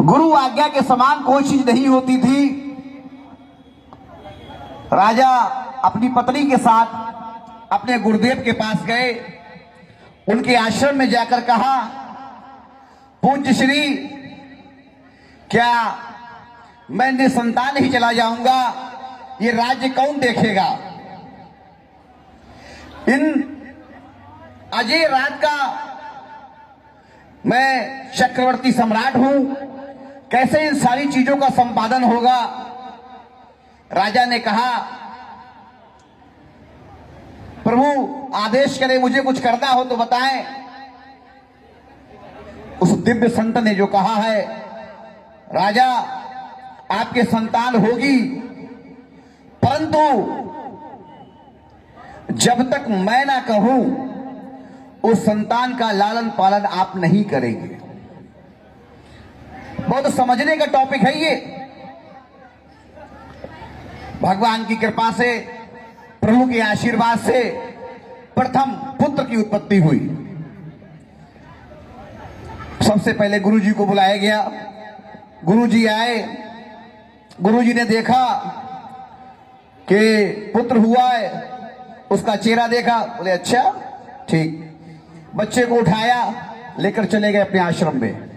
गुरु आज्ञा के समान कोई चीज नहीं होती थी। राजा अपनी पत्नी के साथ अपने गुरुदेव के पास गए। उनके आश्रम में जाकर कहा, पूज्य श्री, क्या मैं निसंतान ही चला जाऊंगा? ये राज्य कौन देखेगा? इन अजय राज का मैं चक्रवर्ती सम्राट हूं, कैसे इन सारी चीजों का संपादन होगा? राजा ने कहा, प्रभु आदेश करें, मुझे कुछ करना हो तो बताएं। उस दिव्य संत ने जो कहा है, राजा आपके संतान होगी, परंतु जब तक मैं ना कहूं उस संतान का लालन पालन आप नहीं करेंगे। बहुत समझने का टॉपिक है ये। भगवान की कृपा से, प्रभु के आशीर्वाद से प्रथम पुत्र की उत्पत्ति हुई। सबसे पहले गुरुजी को बुलाया गया। गुरुजी आए। गुरुजी ने देखा कि पुत्र हुआ है, उसका चेहरा देखा, बोले अच्छा ठीक। बच्चे को उठाया, लेकर चले गए अपने आश्रम में।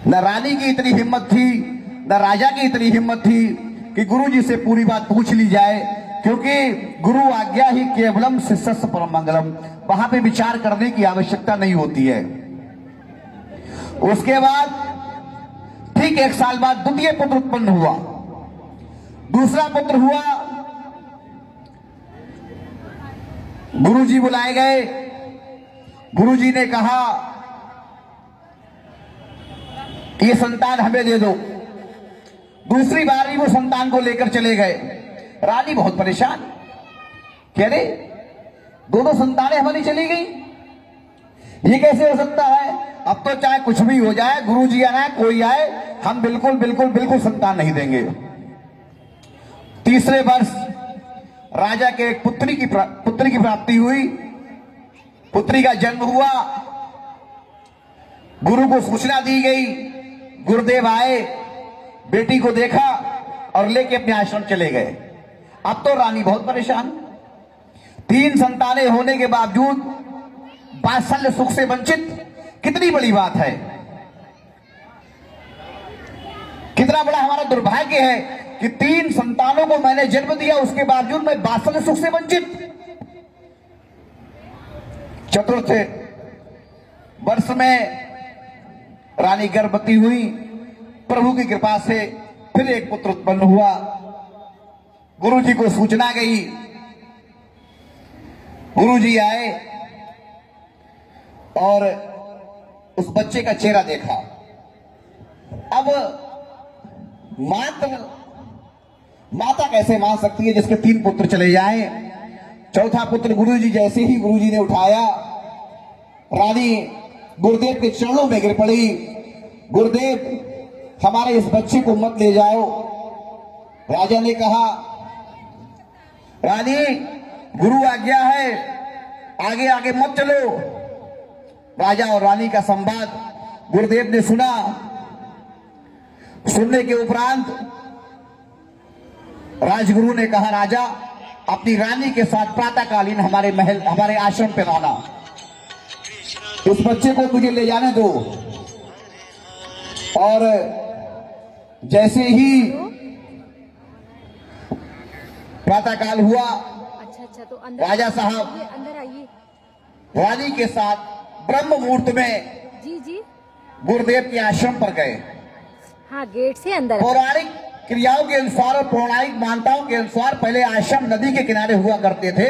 न रानी की इतनी हिम्मत थी, न राजा की इतनी हिम्मत थी कि गुरुजी से पूरी बात पूछ ली जाए, क्योंकि गुरु आज्ञा ही केवलम शिष्यस्य परम मंगलम। वहां पे विचार करने की आवश्यकता नहीं होती है। उसके बाद ठीक 1 साल बाद द्वितीय पुत्र उत्पन्न हुआ। दूसरा पुत्र हुआ। गुरुजी बुलाए गए। गुरुजी ने कहा, ये संतान हमें दे दो। दूसरी बार भी वो संतान को लेकर चले गए। रानी बहुत परेशान, कह रहे दोनों संतानें हमारी चली गई, ये कैसे हो सकता है? अब तो चाहे कुछ भी हो जाए, गुरुजी आए कोई आए, हम बिल्कुल बिल्कुल बिल्कुल संतान नहीं देंगे। तीसरे वर्ष राजा के एक पुत्री की प्राप्ति हुई। पुत्री का जन्म हुआ। गुरु को सूचना दी गई। गुरुदेव आए, बेटी को देखा और लेके अपने आश्रम चले गए। अब तो रानी बहुत परेशान। 3 संतानें होने के बावजूद वात्सल्य सुख से वंचित, कितनी बड़ी बात है। कितना बड़ा हमारा दुर्भाग्य है कि 3 संतानों को मैंने जन्म दिया, उसके बावजूद मैं वात्सल्य सुख से वंचित। चतुर्थ वर्ष में रानी गर्भवती हुई। प्रभु की कृपा से फिर एक पुत्र उत्पन्न हुआ। गुरुजी को सूचना गई। गुरुजी आए और उस बच्चे का चेहरा देखा। अब माता कैसे मान सकती है जिसके 3 पुत्र चले जाएं? चौथा पुत्र गुरुजी जैसे ही गुरुजी ने उठाया, रानी गुरुदेव के चरणों में गिर पड़ी। गुरुदेव, हमारे इस बच्चे को मत ले जाओ। राजा ने कहा, रानी गुरु आज्ञा है, आगे आगे मत चलो। राजा और रानी का संवाद गुरुदेव ने सुना। सुनने के उपरांत राजगुरु ने कहा, राजा अपनी रानी के साथ प्रातःकालीन हमारे महल, हमारे आश्रम पे रहना। इस बच्चे को मुझे ले जाने दो। और जैसे ही प्रातःकाल हुआ, अच्छा तो अंदर राजा साहब अंदर आइए। रानी के साथ ब्रह्म मुहूर्त में जी गुरुदेव के आश्रम पर गए। हाँ, गेट से अंदर। पौराणिक क्रियाओं के अनुसार और पौराणिक मान्यताओं के अनुसार पहले आश्रम नदी के किनारे हुआ करते थे,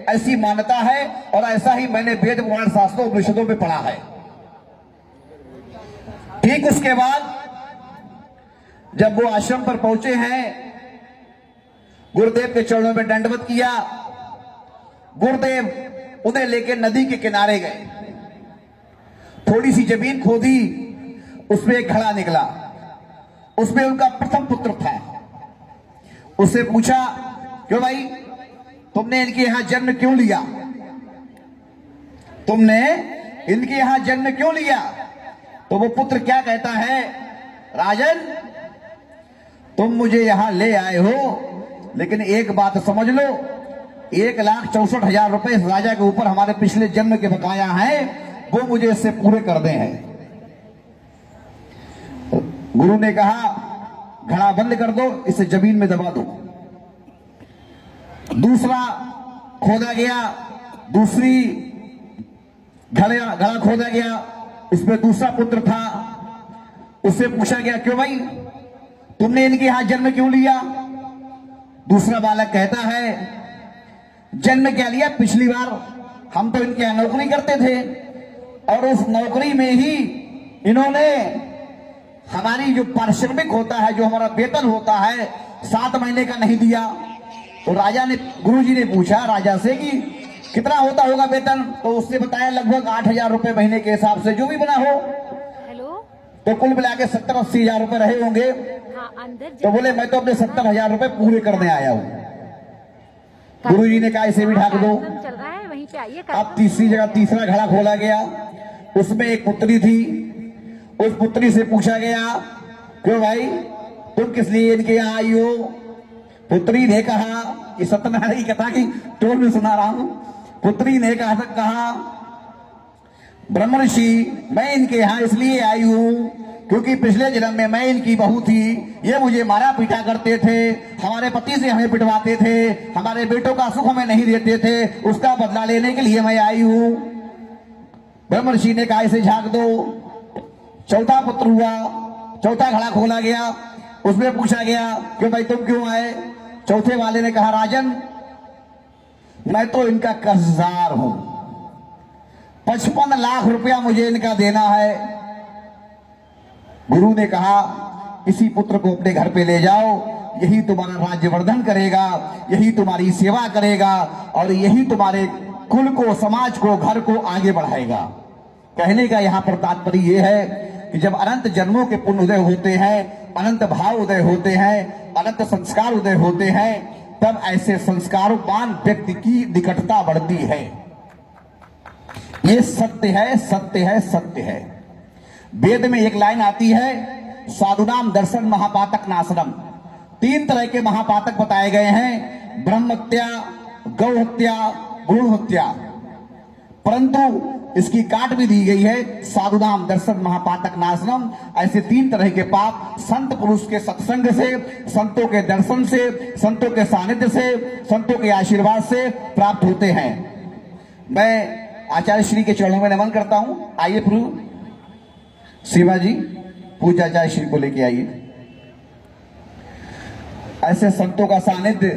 ऐसी मान्यता है। और ऐसा ही मैंने वेद पुराण शास्त्रों उपनिषदों में पढ़ा है। ठीक उसके बाद जब वो आश्रम पर पहुंचे हैं, गुरुदेव के चरणों में दंडवत किया। गुरुदेव उन्हें लेकर नदी के किनारे गए। थोड़ी सी जमीन खोदी, उसमें एक घड़ा निकला। उसमें उनका प्रथम पुत्र था। उससे पूछा, क्यों भाई, तुमने इनके यहां जन्म क्यों लिया? तुमने इनके यहां जन्म क्यों लिया? तो वो पुत्र क्या कहता है, राजन तुम मुझे यहां ले आए हो, लेकिन एक बात समझ लो, 1,64,000 रुपए इस राजा के ऊपर हमारे पिछले जन्म के बकाया हैं, वो मुझे इससे पूरे कर दे हैं। गुरु ने कहा घड़ा बंद कर दो, इसे जमीन में दबा दो। दूसरा खोदा गया, दूसरी घड़ा खोदा गया, इसमें दूसरा पुत्र था। उससे पूछा गया क्यों भाई तुमने इनके यहां जन्म क्यों लिया? दूसरा बालक कहता है जन्म क्या लिया, पिछली बार हम तो इनके यहां नौकरी करते थे और उस नौकरी में ही इन्होंने हमारी जो पारिश्रमिक होता है, जो हमारा वेतन होता है, 7 महीने का नहीं दिया। तो राजा ने, गुरुजी ने पूछा राजा से कि कितना होता होगा वेतन, तो उससे बताया लगभग 8,000 रुपए महीने के हिसाब से, जो भी बना हो। हेलो, तो कुल मिला के 70-80 हजार रुपए रहे होंगे। हाँ अंदर तो बोले मैं तो अपने 70,000 रुपए पूरे करने आया हूं। गुरुजी ने कहा इसे भी ढाक दो। चल रहा है, वहीं पे आइए। अब तीसरी जगह तीसरा घड़ा खोला गया, उसमें एक पुत्री थी। उस पुत्री से पूछा गया क्यों भाई तुम किस लिए इनके यहाँ आई हो? पुत्री ने कहा, कि सत्यनारायण की कथा की टोल में सुना रहा हूं। पुत्री ने कहा ब्रह्म ऋषि मैं इनके यहाँ इसलिए आई हूं क्योंकि पिछले जन्म में मैं इनकी बहू थी, ये मुझे मारा पीटा करते थे, हमारे पति से हमें पिटवाते थे, हमारे बेटों का सुख हमें नहीं देते थे, उसका बदला लेने के लिए मैं आई हूं। ब्रह्म ऋषि ने कहा इसे झाँक दो। चौथा पुत्र हुआ, चौथा घड़ा खोला गया, उसमें पूछा गया कि भाई तुम क्यों आए? चौथे वाले ने कहा राजन मैं तो इनका कर्जदार हूं, 55 लाख रुपया मुझे इनका देना है। गुरु ने कहा इसी पुत्र को अपने घर पे ले जाओ, यही तुम्हारा राज्यवर्धन करेगा, यही तुम्हारी सेवा करेगा और यही तुम्हारे कुल को, समाज को, घर को आगे बढ़ाएगा। कहने का यहां पर तात्पर्य यह है कि जब अनंत जन्मों के पुण्य उदय होते हैं, अनंत भाव उदय होते हैं, अनंत संस्कार उदय होते हैं, तब ऐसे संस्कारवान व्यक्ति की निकटता बढ़ती है। ये सत्य है, सत्य है, सत्य है। वेद में एक लाइन आती है साधुनाम दर्शन महापातक नाशनम। 3 तरह के महापातक बताए गए हैं, ब्रह्म हत्या, गौ हत्या, भ्रूण हत्या। परंतु इसकी काट भी दी गई है साधुनाम दर्शन महापातक नाशनम। ऐसे 3 तरह के पाप संत पुरुष के सत्संग से, संतों के दर्शन से, संतों के सानिध्य से, संतों के आशीर्वाद से प्राप्त होते हैं। मैं आचार्य श्री के चरणों में नमन करता हूं। आइए प्रभु शिवा जी, पूज्य आचार्य श्री को लेके आइए। ऐसे संतों का सानिध्य,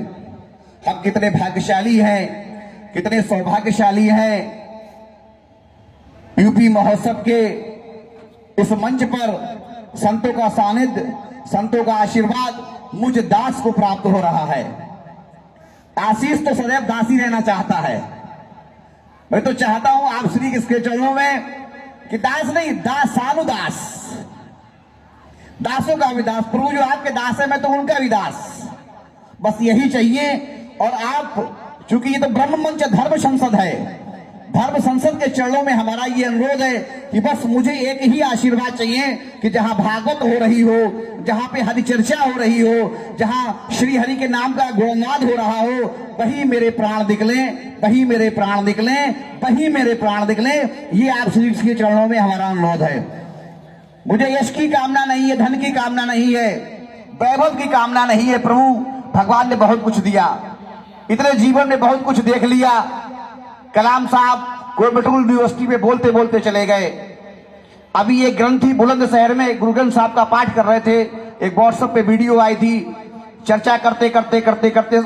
हम कितने भाग्यशाली हैं, कितने सौभाग्यशाली हैं। यूपी महोत्सव के इस मंच पर संतों का सानिध्य, संतों का आशीर्वाद मुझ दास को प्राप्त हो रहा है। आशीष तो सदैव दासी रहना चाहता है। मैं तो चाहता हूं आप श्री के चरणों में कि दास नहीं, दासानुदास, दासों का भी दास। प्रभु जो आपके दास है मैं तो उनका भी दास, बस यही चाहिए। और आप, चूंकि ये तो ब्रह्म मंच धर्म संसद है, धर्म संसद के चरणों में हमारा ये अनुरोध है कि बस मुझे एक ही आशीर्वाद चाहिए कि जहां भागवत हो रही हो, जहां पे हरि चर्चा हो रही हो, जहां श्री हरि के नाम का गुणगान हो रहा हो, वही मेरे प्राण निकलें, वही मेरे प्राण निकलें, वही मेरे प्राण निकलें। ये आप श्री के चरणों में हमारा अनुरोध है। मुझे यश की कामना नहीं है, धन की कामना नहीं है, वैभव की कामना नहीं है। प्रभु भगवान ने बहुत कुछ दिया, इतने जीवन में बहुत कुछ देख लिया। कलाम साहब कोयम्बटूर यूनिवर्सिटी में बोलते बोलते चले गए। अभी एक ग्रंथी बुलंदशहर में गुरु ग्रंथ साहब का पाठ कर रहे थे, एक व्हाट्सएप पे वीडियो आई थी, चर्चा करते करते करते करते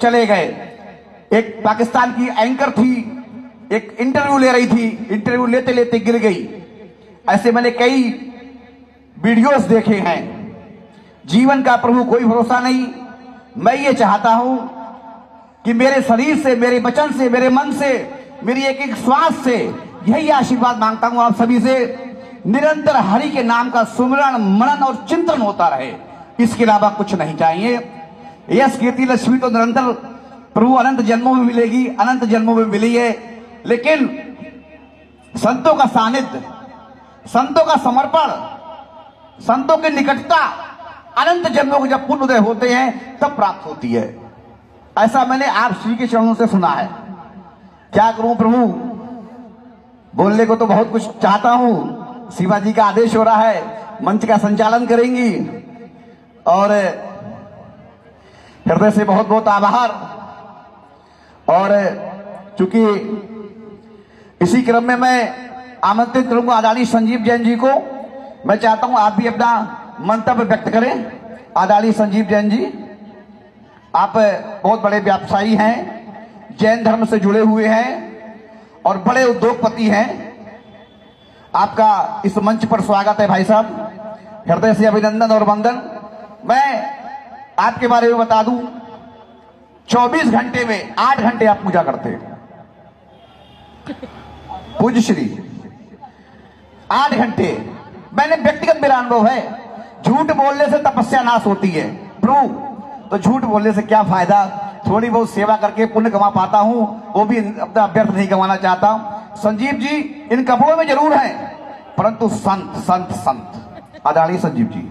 चले गए। एक पाकिस्तान की एंकर थी, एक इंटरव्यू ले रही थी, इंटरव्यू लेते लेते गिर गई। ऐसे मैंने कई वीडियोस देखे हैं। जीवन का प्रभु कोई भरोसा नहीं। मैं ये चाहता हूं कि मेरे शरीर से, मेरे वचन से, मेरे मन से, मेरी एक एक श्वास से यही आशीर्वाद मांगता हूं आप सभी से, निरंतर हरि के नाम का सुमिरन, मनन और चिंतन होता रहे। इसके अलावा कुछ नहीं चाहिए। यश कीर्ति लक्ष्मी तो निरंतर प्रभु अनंत जन्मों में मिलेगी, अनंत जन्मों में मिली है। लेकिन संतों का सानिध्य, संतों का समर्पण, संतों की निकटता अनंत जन्मों के जब पुण्य उदय होते हैं तब प्राप्त होती है। ऐसा मैंने आप श्री के चरणों से सुना है। क्या करूं प्रभु, बोलने को तो बहुत कुछ चाहता हूं, शिवाजी का आदेश हो रहा है, मंच का संचालन करेंगी और हृदय से बहुत बहुत आभार। और चूंकि इसी क्रम में मैं आमंत्रित करूंगा आदरणीय संजीव जैन जी को। मैं चाहता हूं आप भी अपना मंतव्य व्यक्त करें। आदरणीय संजीव जैन जी, आप बहुत बड़े व्यवसायी हैं, जैन धर्म से जुड़े हुए हैं और बड़े उद्योगपति हैं। आपका इस मंच पर स्वागत है भाई साहब, हृदय से अभिनंदन और वंदन। मैं आपके बारे में बता दूं, 24 घंटे में 8 घंटे आप पूजा करते हैं। पूज्य श्री 8 घंटे, मैंने व्यक्तिगत मेरा अनुभव है। झूठ बोलने से तपस्या नाश होती है प्रभु, तो झूठ बोलने से क्या फायदा। थोड़ी बहुत सेवा करके पुण्य कमा पाता हूं, वो भी अपना व्यर्थ नहीं कमाना चाहता। संजीव जी इन कपड़ों में जरूर हैं, परंतु संत संत संत। आदरणीय संजीव जी।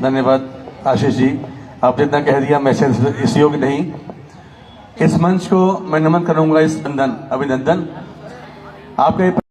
धन्यवाद आशीष जी, आप जितना कह दिया मैं इस योग्य नहीं। इस मंच को मैं नमन करूंगा, इस अभिनंदन आपके